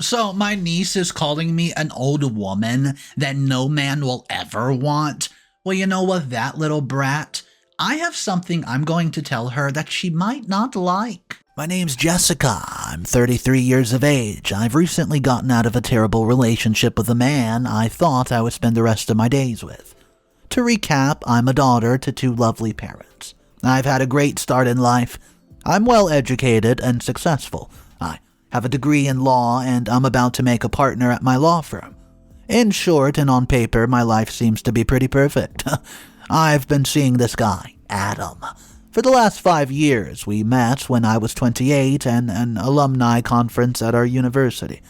So my niece is calling me an old woman that no man will ever want. Well, you know what, that little brat? I have something I'm going to tell her that she might not like. My name's Jessica. I'm 33 years of age. I've recently gotten out of a terrible relationship with a man I thought I would spend the rest of my days with. To recap, I'm a daughter to two lovely parents. I've had a great start in life. I'm well educated and successful. I have a degree in law, and I'm about to make a partner at my law firm. In short and on paper, my life seems to be pretty perfect. I've been seeing this guy, Adam. For the last 5 years, we met when I was 28 at an alumni conference at our university.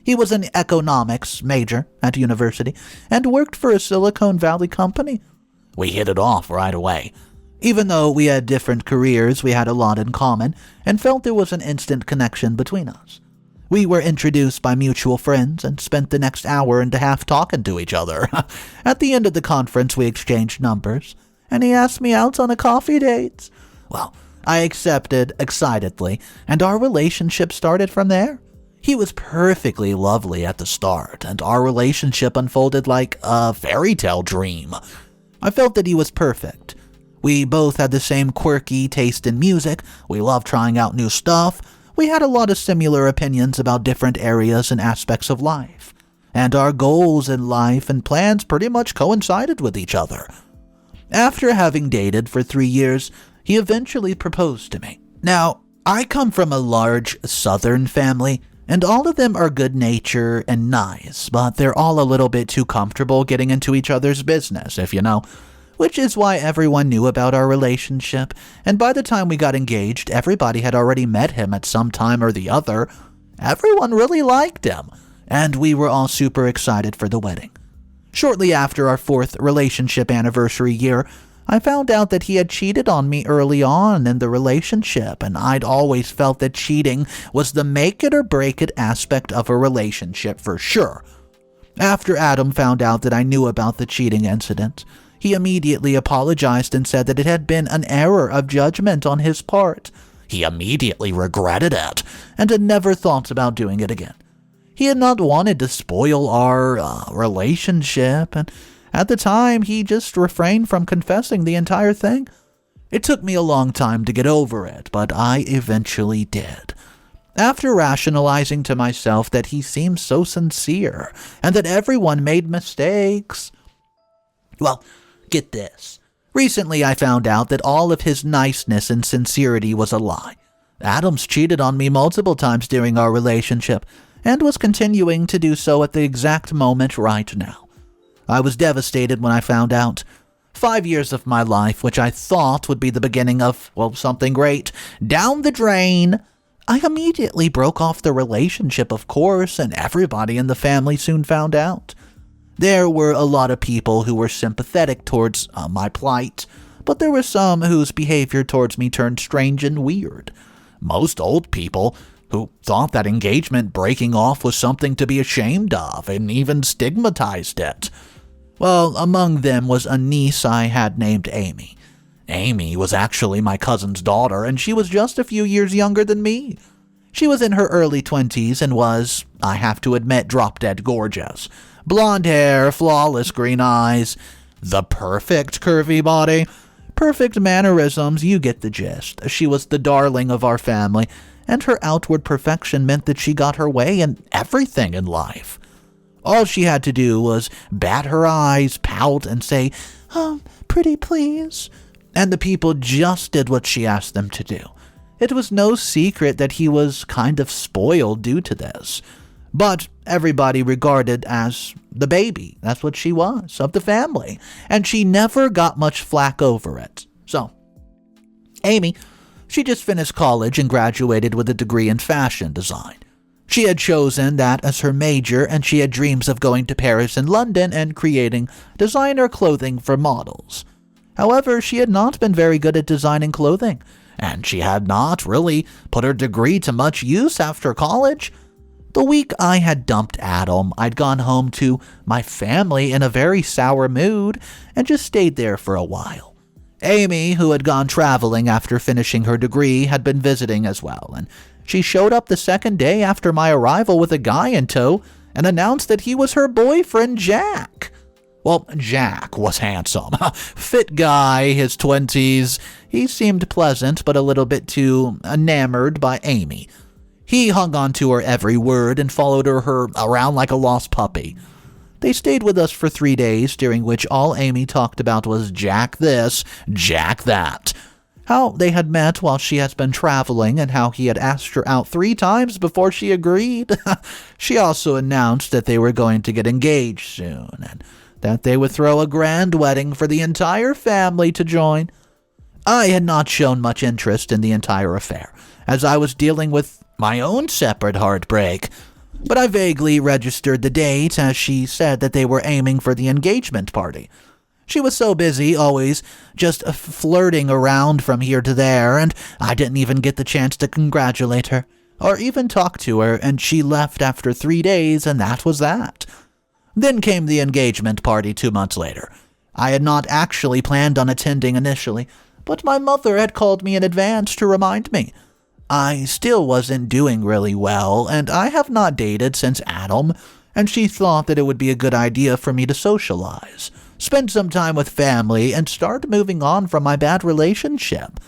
He was an economics major at university and worked for a Silicon Valley company. We hit it off right away. Even though we had different careers, we had a lot in common and felt there was an instant connection between us. We were introduced by mutual friends and spent the next hour and a half talking to each other. At the end of the conference, we exchanged numbers, and he asked me out on a coffee date. Well, I accepted excitedly, and our relationship started from there. He was perfectly lovely at the start, and our relationship unfolded like a fairy tale dream. I felt that he was perfect. We both had the same quirky taste in music. We loved trying out new stuff. We had a lot of similar opinions about different areas and aspects of life. And our goals in life and plans pretty much coincided with each other. After having dated for 3 years, he eventually proposed to me. Now, I come from a large Southern family, and all of them are good-natured and nice, but they're all a little bit too comfortable getting into each other's business, if you know. Which is why everyone knew about our relationship, and by the time we got engaged, everybody had already met him at some time or the other. Everyone really liked him, and we were all super excited for the wedding. Shortly after our 4th relationship anniversary year, I found out that he had cheated on me early on in the relationship, and I'd always felt that cheating was the make-it-or-break-it aspect of a relationship for sure. After Adam found out that I knew about the cheating incident, he immediately apologized and said that it had been an error of judgment on his part. He immediately regretted it and had never thought about doing it again. He had not wanted to spoil our relationship, and at the time, he just refrained from confessing the entire thing. It took me a long time to get over it, but I eventually did. After rationalizing to myself that he seemed so sincere and that everyone made mistakes. Well, get this. Recently I found out that all of his niceness and sincerity was a lie. Adams cheated on me multiple times during our relationship and was continuing to do so at the exact moment right now. I was devastated when I found out. 5 years of my life, which I thought would be the beginning of, well, something great, down the drain. I immediately broke off the relationship, of course, and everybody in the family soon found out. There were a lot of people who were sympathetic towards my plight, but there were some whose behavior towards me turned strange and weird. Most old people who thought that engagement breaking off was something to be ashamed of and even stigmatized it. Well, among them was a niece I had named Amy. Amy was actually my cousin's daughter, and she was just a few years younger than me. She was in her early 20s and was, I have to admit, drop-dead gorgeous. Blonde hair, flawless green eyes, the perfect curvy body, perfect mannerisms, you get the gist. She was the darling of our family, and her outward perfection meant that she got her way in everything in life. All she had to do was bat her eyes, pout, and say, pretty please. And the people just did what she asked them to do. It was no secret that he was kind of spoiled due to this. But everybody regarded as the baby. That's what she was, of the family. And she never got much flack over it. So, Amy, she just finished college and graduated with a degree in fashion design. She had chosen that as her major, and she had dreams of going to Paris and London and creating designer clothing for models. However, she had not been very good at designing clothing, and she had not really put her degree to much use after college. The week I had dumped Adam, I'd gone home to my family in a very sour mood and just stayed there for a while. Amy, who had gone traveling after finishing her degree, had been visiting as well, and She showed up the second day after my arrival with a guy in tow and announced that he was her boyfriend, Jack. Well, Jack was handsome. Fit guy, his 20s. He seemed pleasant, but a little bit too enamored by Amy. He hung on to her every word and followed her around like a lost puppy. They stayed with us for 3 days, during which all Amy talked about was Jack this, Jack that. How they had met while she had been traveling, and how he had asked her out 3 times before she agreed. She also announced that they were going to get engaged soon, and that they would throw a grand wedding for the entire family to join. I had not shown much interest in the entire affair, as I was dealing with my own separate heartbreak, but I vaguely registered the date, as she said that they were aiming for the engagement party. She was so busy, always just flirting around from here to there, and I didn't even get the chance to congratulate her, or even talk to her, and she left after 3 days, and that was that. Then came the engagement party 2 months later. I had not actually planned on attending initially, but my mother had called me in advance to remind me. I still wasn't doing really well, and I have not dated since Adam, and she thought that it would be a good idea for me to socialize, spend some time with family, and start moving on from my bad relationship.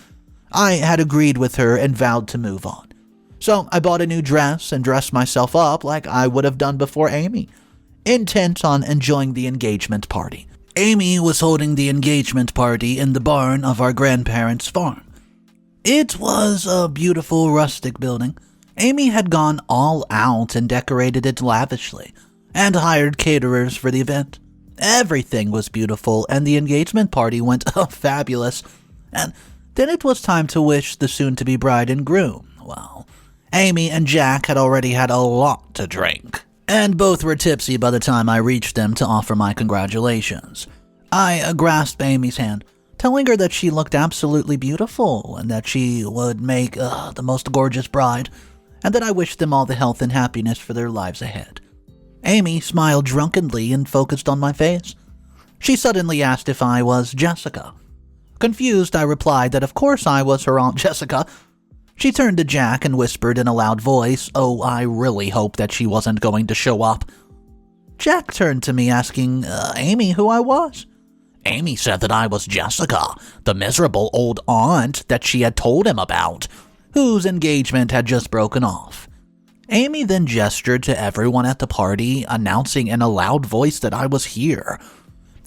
I had agreed with her and vowed to move on. So I bought a new dress and dressed myself up like I would have done before Amy, intent on enjoying the engagement party. Amy was holding the engagement party in the barn of our grandparents' farm. It was a beautiful rustic building. Amy had gone all out and decorated it lavishly, and hired caterers for the event. Everything was beautiful, and the engagement party went fabulous. And then it was time to wish the soon-to-be bride and groom. Well, Amy and Jack had already had a lot to drink, and both were tipsy by the time I reached them to offer my congratulations. I grasped Amy's hand, telling her that she looked absolutely beautiful and that she would make the most gorgeous bride, and that I wished them all the health and happiness for their lives ahead. Amy smiled drunkenly and focused on my face. She suddenly asked if I was Jessica. Confused, I replied that of course I was her Aunt Jessica. She turned to Jack and whispered in a loud voice, "Oh, I really hope that she wasn't going to show up." Jack turned to me asking Amy who I was. Amy said that I was Jessica, the miserable old aunt that she had told him about, whose engagement had just broken off. Amy then gestured to everyone at the party, announcing in a loud voice that I was here.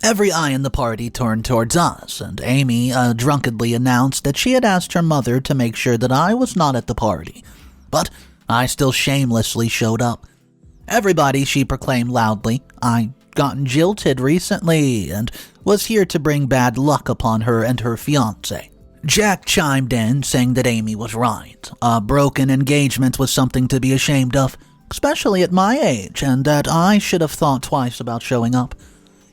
Every eye in the party turned towards us, and Amy drunkenly announced that she had asked her mother to make sure that I was not at the party, but I still shamelessly showed up. Everybody, she proclaimed loudly, I gotten jilted recently and was here to bring bad luck upon her and her fiance. Jack chimed in, saying that Amy was right. A broken engagement was something to be ashamed of, especially at my age, and that I should have thought twice about showing up.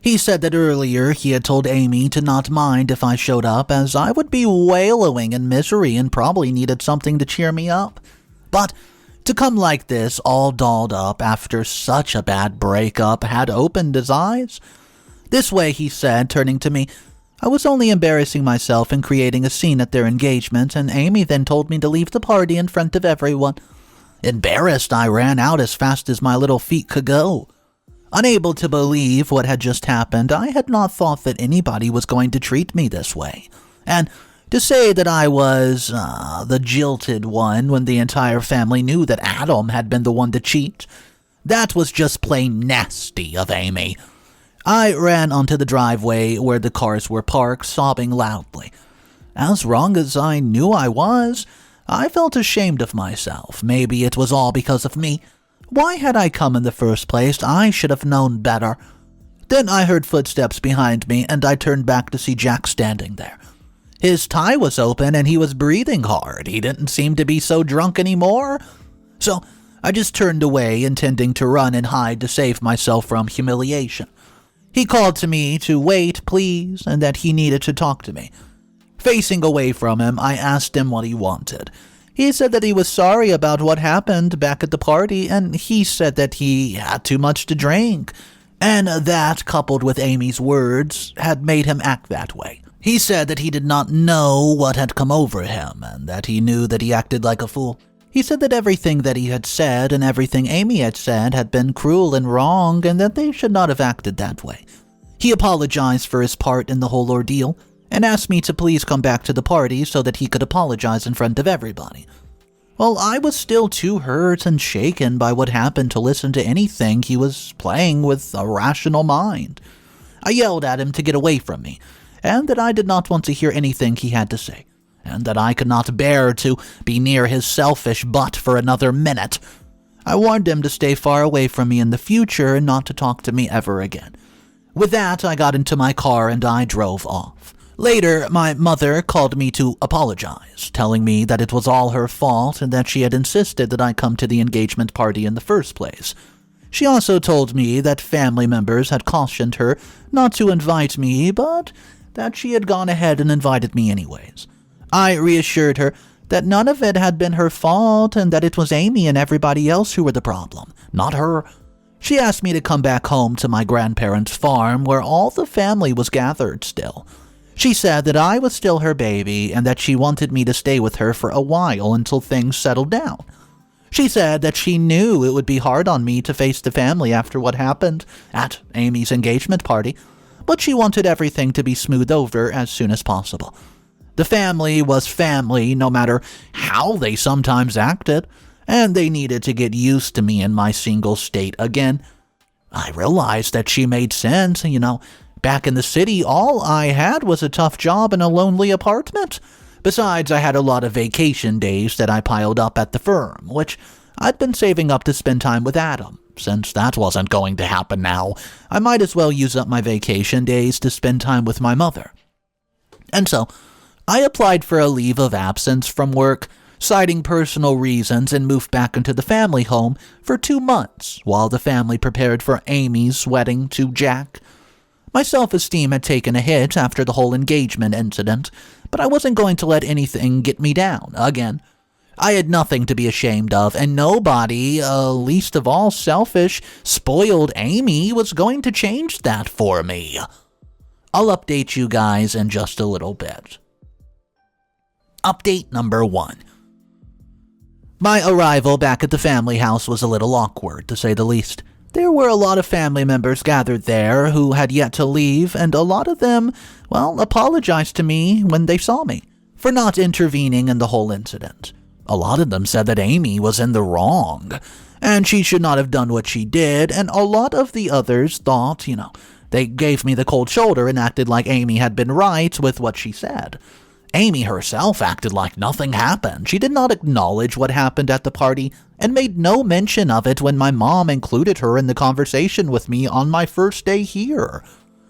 He said that earlier he had told Amy to not mind if I showed up, as I would be wallowing in misery and probably needed something to cheer me up. But to come like this, all dolled up after such a bad breakup, had opened his eyes. This way, he said, turning to me, I was only embarrassing myself and creating a scene at their engagement, and Amy then told me to leave the party in front of everyone. Embarrassed, I ran out as fast as my little feet could go. Unable to believe what had just happened, I had not thought that anybody was going to treat me this way. And to say that I was the jilted one when the entire family knew that Adam had been the one to cheat, that was just plain nasty of Amy. I ran onto the driveway where the cars were parked, sobbing loudly. As wrong as I knew I was, I felt ashamed of myself. Maybe it was all because of me. Why had I come in the first place? I should have known better. Then I heard footsteps behind me, and I turned back to see Jack standing there. His tie was open, and he was breathing hard. He didn't seem to be so drunk anymore. So I just turned away, intending to run and hide to save myself from humiliation. He called to me to wait, please, and that he needed to talk to me. Facing away from him, I asked him what he wanted. He said that he was sorry about what happened back at the party, and he said that he had too much to drink, and that, coupled with Amy's words, had made him act that way. He said that he did not know what had come over him, and that he knew that he acted like a fool. He said that everything that he had said and everything Amy had said had been cruel and wrong and that they should not have acted that way. He apologized for his part in the whole ordeal and asked me to please come back to the party so that he could apologize in front of everybody. Well, I was still too hurt and shaken by what happened to listen to anything he was playing with a rational mind. I yelled at him to get away from me, and that I did not want to hear anything he had to say, and that I could not bear to be near his selfish butt for another minute. I warned him to stay far away from me in the future and not to talk to me ever again. With that, I got into my car and I drove off. Later, my mother called me to apologize, telling me that it was all her fault and that she had insisted that I come to the engagement party in the first place. She also told me that family members had cautioned her not to invite me, but that she had gone ahead and invited me anyways. I reassured her that none of it had been her fault and that it was Amy and everybody else who were the problem, not her. She asked me to come back home to my grandparents' farm where all the family was gathered still. She said that I was still her baby and that she wanted me to stay with her for a while until things settled down. She said that she knew it would be hard on me to face the family after what happened at Amy's engagement party, but she wanted everything to be smoothed over as soon as possible. The family was family no matter how they sometimes acted, and they needed to get used to me in my single state again. I realized that she made sense, Back in the city, all I had was a tough job and a lonely apartment. Besides, I had a lot of vacation days that I piled up at the firm, which I'd been saving up to spend time with Adam. Since that wasn't going to happen now, I might as well use up my vacation days to spend time with my mother. And so, I applied for a leave of absence from work, citing personal reasons, and moved back into the family home for 2 months while the family prepared for Amy's wedding to Jack. My self-esteem had taken a hit after the whole engagement incident, but I wasn't going to let anything get me down again. I had nothing to be ashamed of, and nobody, least of all selfish, spoiled Amy, was going to change that for me. I'll update you guys in just a little bit. Update number 1. My arrival back at the family house was a little awkward, to say the least. There were a lot of family members gathered there who had yet to leave, and a lot of them, apologized to me when they saw me for not intervening in the whole incident. A lot of them said that Amy was in the wrong, and she should not have done what she did, and a lot of the others thought, they gave me the cold shoulder and acted like Amy had been right with what she said. Amy herself acted like nothing happened. She did not acknowledge what happened at the party and made no mention of it when my mom included her in the conversation with me on my first day here.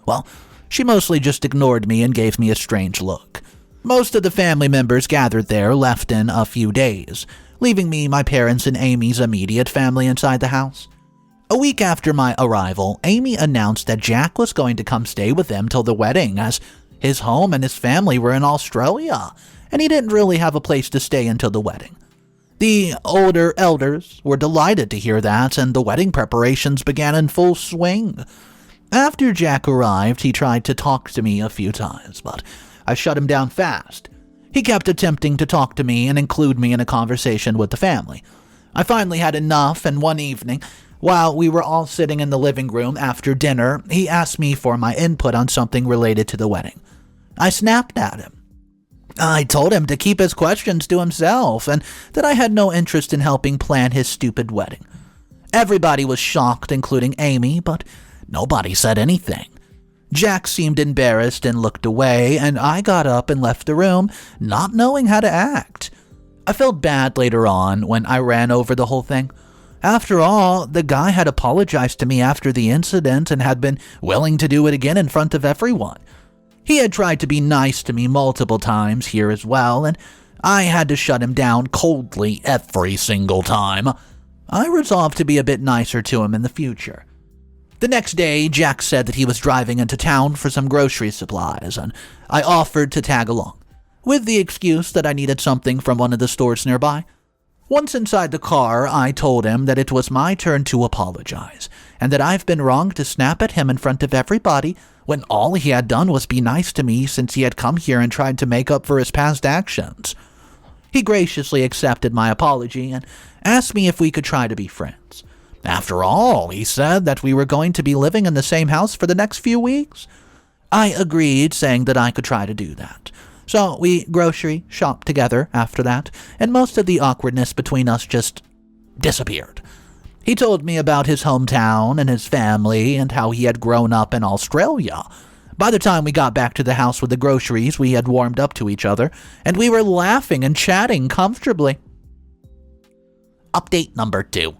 Well, she mostly just ignored me and gave me a strange look. Most of the family members gathered there left in a few days, leaving me, my parents, and Amy's immediate family inside the house. A week after my arrival, Amy announced that Jack was going to come stay with them till the wedding, as his home and his family were in Australia, and he didn't really have a place to stay until the wedding. The older elders were delighted to hear that, and the wedding preparations began in full swing. After Jack arrived, he tried to talk to me a few times, but I shut him down fast. He kept attempting to talk to me and include me in a conversation with the family. I finally had enough, and one evening, while we were all sitting in the living room after dinner, he asked me for my input on something related to the wedding. I snapped at him. I told him to keep his questions to himself and that I had no interest in helping plan his stupid wedding. Everybody was shocked, including Amy, but nobody said anything. Jack seemed embarrassed and looked away, and I got up and left the room, not knowing how to act. I felt bad later on when I ran over the whole thing. After all, the guy had apologized to me after the incident and had been willing to do it again in front of everyone. He had tried to be nice to me multiple times here as well, and I had to shut him down coldly every single time. I resolved to be a bit nicer to him in the future. The next day, Jack said that he was driving into town for some grocery supplies, and I offered to tag along, with the excuse that I needed something from one of the stores nearby. Once inside the car, I told him that it was my turn to apologize, and that I've been wrong to snap at him in front of everybody when all he had done was be nice to me since he had come here and tried to make up for his past actions. He graciously accepted my apology and asked me if we could try to be friends. After all, he said that we were going to be living in the same house for the next few weeks. I agreed, saying that I could try to do that. So we grocery shopped together after that, and most of the awkwardness between us just disappeared. He told me about his hometown and his family and how he had grown up in Australia. By the time we got back to the house with the groceries, we had warmed up to each other, and we were laughing and chatting comfortably. Update number 2.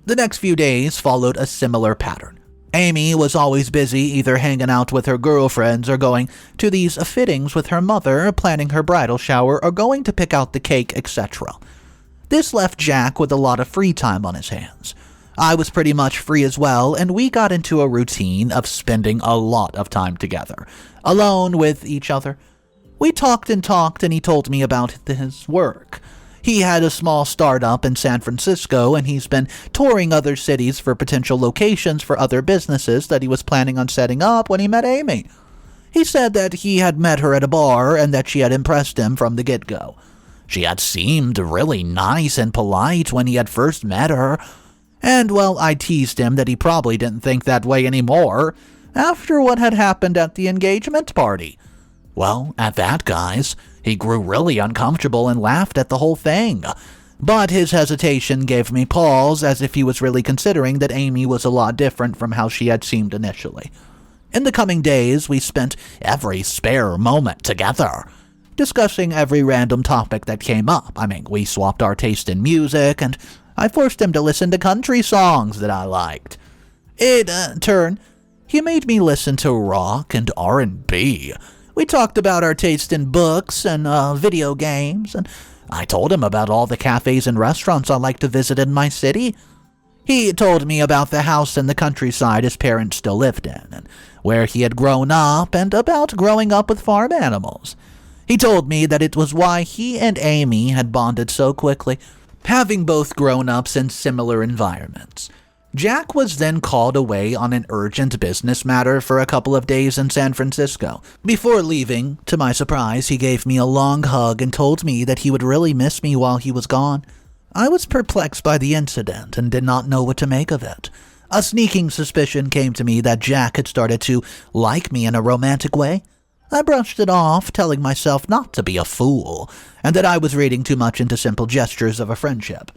The next few days followed a similar pattern. Amy was always busy either hanging out with her girlfriends or going to these fittings with her mother, planning her bridal shower, or going to pick out the cake, etc. This left Jack with a lot of free time on his hands. I was pretty much free as well, and we got into a routine of spending a lot of time together, alone with each other. We talked, and he told me about his work. He had a small startup in San Francisco, and he's been touring other cities for potential locations for other businesses that he was planning on setting up when he met Amy. He said that he had met her at a bar and that she had impressed him from the get-go. She had seemed really nice and polite when he had first met her, and, well, I teased him that he probably didn't think that way anymore after what had happened at the engagement party. Well, at that, guys, he grew really uncomfortable and laughed at the whole thing. But his hesitation gave me pause, as if he was really considering that Amy was a lot different from how she had seemed initially. In the coming days, we spent every spare moment together, discussing every random topic that came up. We swapped our taste in music, and I forced him to listen to country songs that I liked. In turn, he made me listen to rock and R&B. We talked about our taste in books and video games, and I told him about all the cafes and restaurants I like to visit in my city. He told me about the house in the countryside his parents still lived in, and where he had grown up, and about growing up with farm animals. He told me that it was why he and Amy had bonded so quickly, having both grown up in similar environments. Jack was then called away on an urgent business matter for a couple of days in San Francisco. Before leaving, to my surprise, he gave me a long hug and told me that he would really miss me while he was gone. I was perplexed by the incident and did not know what to make of it. A sneaking suspicion came to me that Jack had started to like me in a romantic way. I brushed it off, telling myself not to be a fool, and that I was reading too much into simple gestures of a friendship.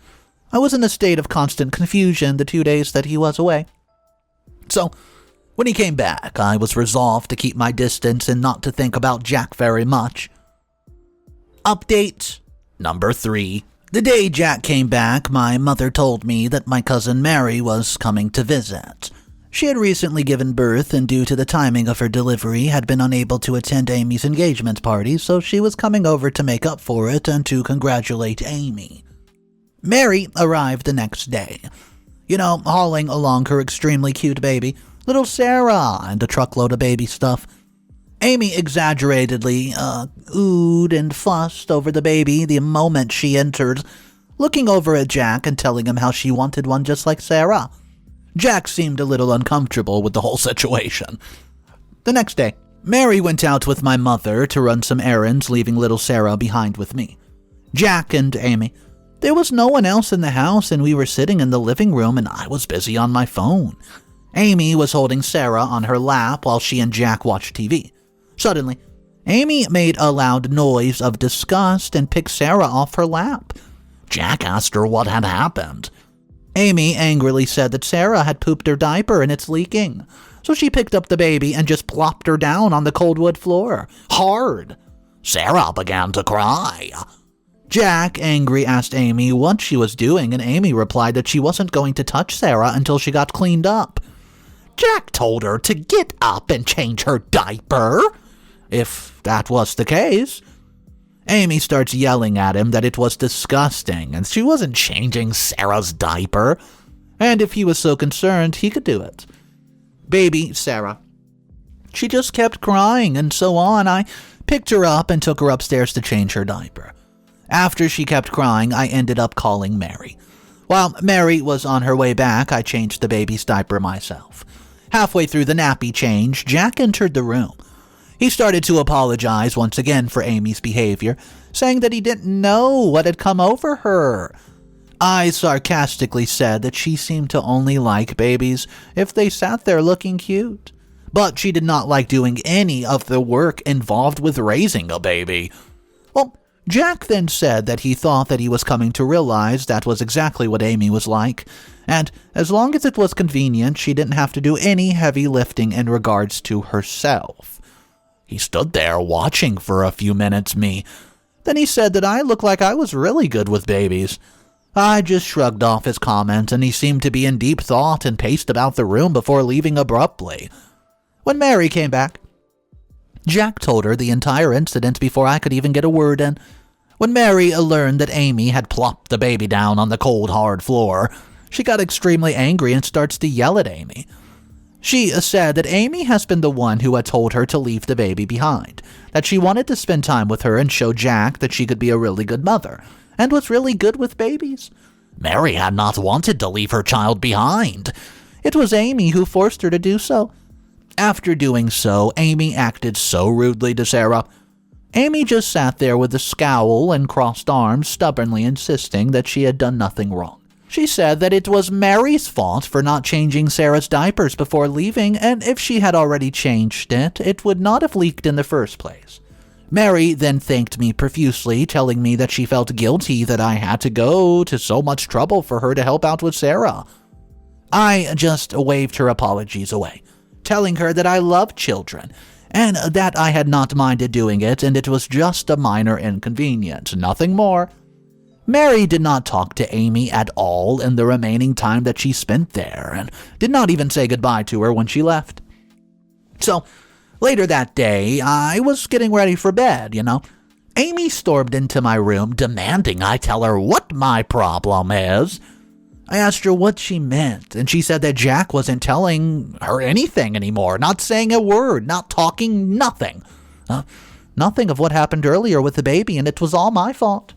I was in a state of constant confusion the 2 days that he was away. So, when he came back, I was resolved to keep my distance and not to think about Jack very much. Update number 3. The day Jack came back, my mother told me that my cousin Mary was coming to visit. She had recently given birth, and due to the timing of her delivery, had been unable to attend Amy's engagement party, so she was coming over to make up for it and to congratulate Amy. Mary arrived the next day, hauling along her extremely cute baby, little Sarah, and a truckload of baby stuff. Amy exaggeratedly oohed and fussed over the baby the moment she entered, looking over at Jack and telling him how she wanted one just like Sarah. Jack seemed a little uncomfortable with the whole situation. The next day, Mary went out with my mother to run some errands, leaving little Sarah behind with me. Jack and Amy. There was no one else in the house, and we were sitting in the living room, and I was busy on my phone. Amy was holding Sarah on her lap while she and Jack watched TV. Suddenly, Amy made a loud noise of disgust and picked Sarah off her lap. Jack asked her what had happened. Amy angrily said that Sarah had pooped her diaper and it's leaking. So she picked up the baby and just plopped her down on the cold wood floor. Hard. Sarah began to cry. Jack, angry, asked Amy what she was doing, and Amy replied that she wasn't going to touch Sarah until she got cleaned up. Jack told her to get up and change her diaper, if that was the case. Amy starts yelling at him that it was disgusting, and she wasn't changing Sarah's diaper, and if he was so concerned, he could do it. Baby Sarah. She just kept crying, and so on. I picked her up and took her upstairs to change her diaper. After she kept crying, I ended up calling Mary. While Mary was on her way back, I changed the baby's diaper myself. Halfway through the nappy change, Jack entered the room. He started to apologize once again for Amy's behavior, saying that he didn't know what had come over her. I sarcastically said that she seemed to only like babies if they sat there looking cute, but she did not like doing any of the work involved with raising a baby. Well, Jack then said that he thought that he was coming to realize that was exactly what Amy was like, and as long as it was convenient, she didn't have to do any heavy lifting in regards to herself. He stood there watching for a few minutes me. Then he said that I looked like I was really good with babies. I just shrugged off his comment, and he seemed to be in deep thought and paced about the room before leaving abruptly. When Mary came back, Jack told her the entire incident before I could even get a word in. When Mary learned that Amy had plopped the baby down on the cold, hard floor, she got extremely angry and starts to yell at Amy. She said that Amy has been the one who had told her to leave the baby behind, that she wanted to spend time with her and show Jack that she could be a really good mother, and was really good with babies. Mary had not wanted to leave her child behind. It was Amy who forced her to do so. After doing so, Amy acted so rudely to Sarah. Amy just sat there with a scowl and crossed arms, stubbornly insisting that she had done nothing wrong. She said that it was Mary's fault for not changing Sarah's diapers before leaving, and if she had already changed it, it would not have leaked in the first place. Mary then thanked me profusely, telling me that she felt guilty that I had to go to so much trouble for her to help out with Sarah. I just waved her apologies away, telling her that I love children, and that I had not minded doing it, and it was just a minor inconvenience, nothing more. Mary did not talk to Amy at all in the remaining time that she spent there, and did not even say goodbye to her when she left. So, later that day, I was getting ready for bed, Amy stormed into my room, demanding I tell her what my problem is. I asked her what she meant, and she said that Jack wasn't telling her anything anymore, not saying a word, not talking, nothing. Nothing of what happened earlier with the baby, and it was all my fault.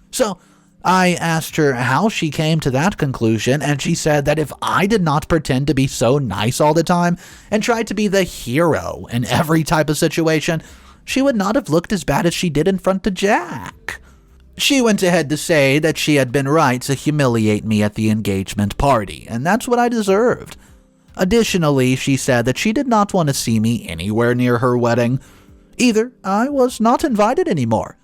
So, I asked her how she came to that conclusion, and she said that if I did not pretend to be so nice all the time and tried to be the hero in every type of situation, she would not have looked as bad as she did in front of Jack. She went ahead to say that she had been right to humiliate me at the engagement party, and that's what I deserved. Additionally, she said that she did not want to see me anywhere near her wedding. Either I was not invited anymore.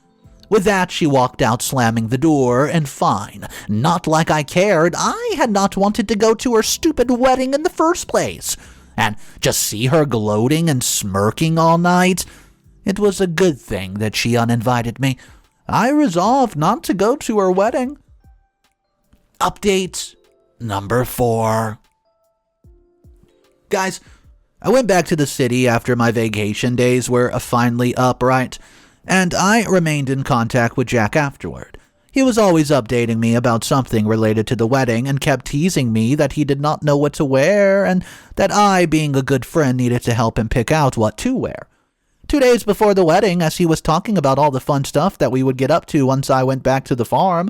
With that, she walked out slamming the door, and fine, not like I cared, I had not wanted to go to her stupid wedding in the first place. And just see her gloating and smirking all night. It was a good thing that she uninvited me. I resolved not to go to her wedding. Update number 4. Guys, I went back to the city after my vacation days were finally up, right? And I remained in contact with Jack afterward. He was always updating me about something related to the wedding and kept teasing me that he did not know what to wear and that I, being a good friend, needed to help him pick out what to wear. 2 days before the wedding, as he was talking about all the fun stuff that we would get up to once I went back to the farm,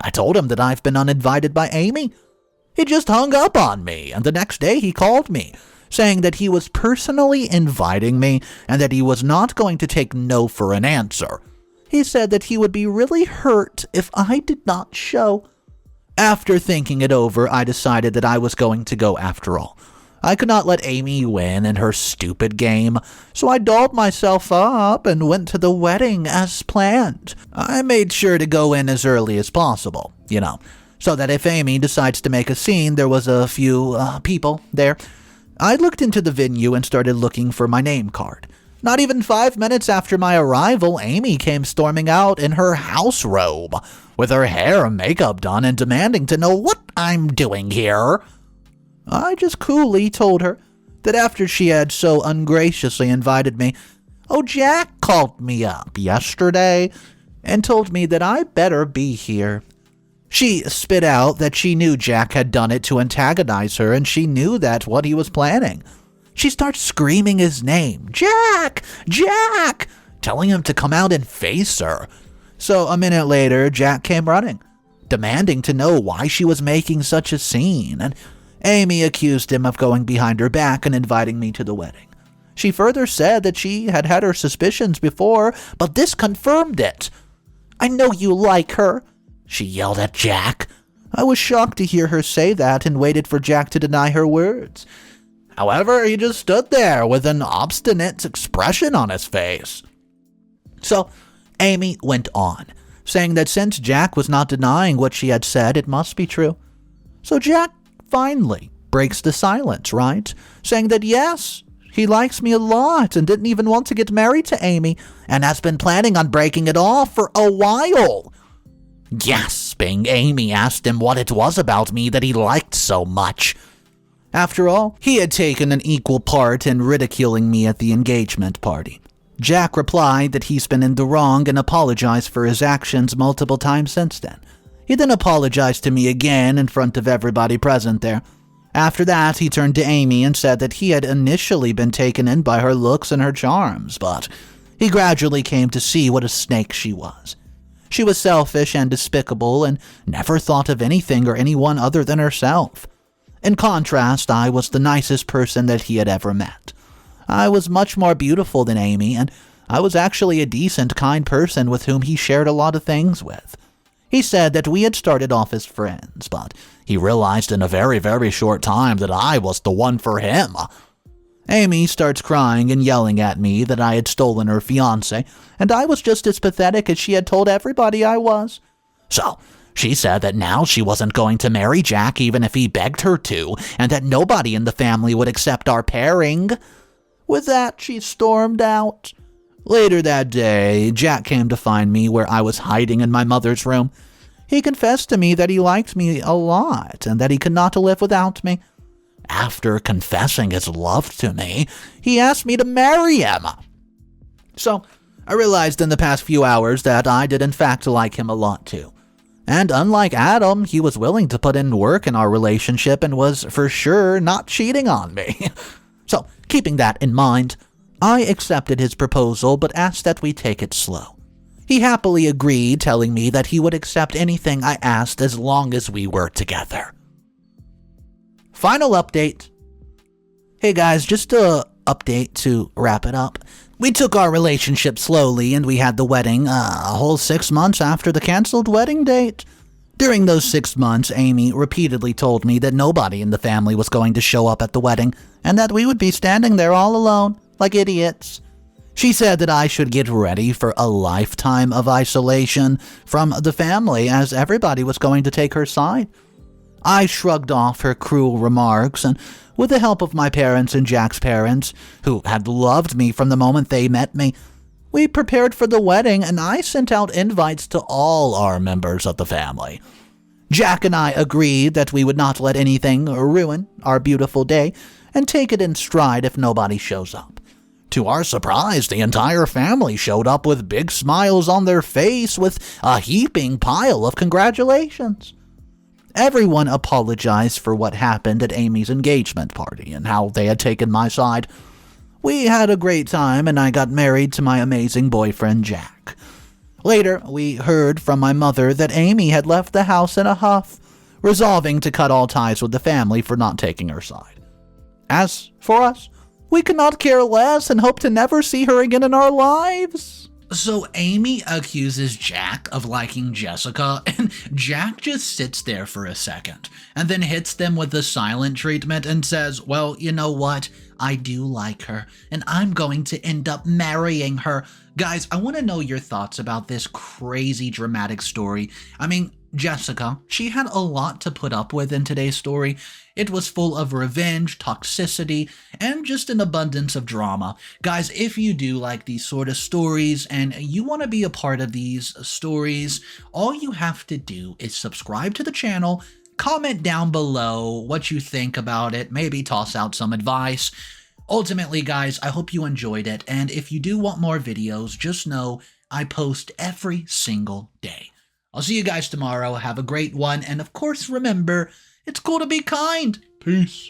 I told him that I've been uninvited by Amy. He just hung up on me, and the next day he called me, saying that he was personally inviting me and that he was not going to take no for an answer. He said that he would be really hurt if I did not show. After thinking it over, I decided that I was going to go after all. I could not let Amy win in her stupid game, so I dolled myself up and went to the wedding as planned. I made sure to go in as early as possible, so that if Amy decides to make a scene, there was a few people there. I looked into the venue and started looking for my name card. Not even 5 minutes after my arrival, Amy came storming out in her house robe, with her hair and makeup done and demanding to know what I'm doing here. I just coolly told her that after she had so ungraciously invited me, Jack called me up yesterday and told me that I better be here. She spit out that she knew Jack had done it to antagonize her, and she knew that what he was planning. She starts screaming his name, Jack! Jack! Telling him to come out and face her. So a minute later, Jack came running, demanding to know why she was making such a scene, and Amy accused him of going behind her back and inviting me to the wedding. She further said that she had had her suspicions before, but this confirmed it. "I know you like her," she yelled at Jack. I was shocked to hear her say that and waited for Jack to deny her words. However, he just stood there with an obstinate expression on his face. So, Amy went on, saying that since Jack was not denying what she had said, it must be true. So Jack finally breaks the silence, right? Saying that yes, he likes me a lot and didn't even want to get married to Amy and has been planning on breaking it off for a while. Gasping, Amy asked him what it was about me that he liked so much. After all, he had taken an equal part in ridiculing me at the engagement party. Jack replied that he's been in the wrong and apologized for his actions multiple times since then. He then apologized to me again in front of everybody present there. After that, he turned to Amy and said that he had initially been taken in by her looks and her charms, but he gradually came to see what a snake she was. She was selfish and despicable and never thought of anything or anyone other than herself. In contrast, I was the nicest person that he had ever met. I was much more beautiful than Amy, and I was actually a decent, kind person with whom he shared a lot of things with. He said that we had started off as friends, but he realized in a very, very short time that I was the one for him. Amy starts crying and yelling at me that I had stolen her fiance, and I was just as pathetic as she had told everybody I was. So, she said that now she wasn't going to marry Jack even if he begged her to, and that nobody in the family would accept our pairing. With that, she stormed out. Later that day, Jack came to find me where I was hiding in my mother's room. He confessed to me that he liked me a lot and that he could not live without me. After confessing his love to me, he asked me to marry him. So, I realized in the past few hours that I did in fact like him a lot too. And unlike Adam, he was willing to put in work in our relationship and was for sure not cheating on me. So, keeping that in mind, I accepted his proposal but asked that we take it slow. He happily agreed, telling me that he would accept anything I asked as long as we were together. Final update. Hey guys, just a update to wrap it up. We took our relationship slowly and we had the wedding a whole 6 months after the canceled wedding date. During those 6 months, Amy repeatedly told me that nobody in the family was going to show up at the wedding and that we would be standing there all alone, like idiots. She said that I should get ready for a lifetime of isolation from the family as everybody was going to take her side. I shrugged off her cruel remarks and, with the help of my parents and Jack's parents, who had loved me from the moment they met me, we prepared for the wedding and I sent out invites to all our members of the family. Jack and I agreed that we would not let anything ruin our beautiful day and take it in stride if nobody shows up. To our surprise, the entire family showed up with big smiles on their face with a heaping pile of congratulations. Everyone apologized for what happened at Amy's engagement party and how they had taken my side. We had a great time and I got married to my amazing boyfriend Jack. Later, we heard from my mother that Amy had left the house in a huff, resolving to cut all ties with the family for not taking her side. As for us, we could not care less and hope to never see her again in our lives. So Amy accuses Jack of liking Jessica, and Jack just sits there for a second, and then hits them with the silent treatment and says, well, you know what? I do like her, and I'm going to end up marrying her. Guys, I want to know your thoughts about this crazy dramatic story. I mean, Jessica, she had a lot to put up with in today's story. It was full of revenge, toxicity, and just an abundance of drama. Guys, if you do like these sort of stories and you want to be a part of these stories, all you have to do is subscribe to the channel, comment down below what you think about it, maybe toss out some advice. Ultimately, guys, I hope you enjoyed it, and if you do want more videos, just know I post every single day. I'll see you guys tomorrow. Have a great one, and of course, remember, it's cool to be kind. Peace.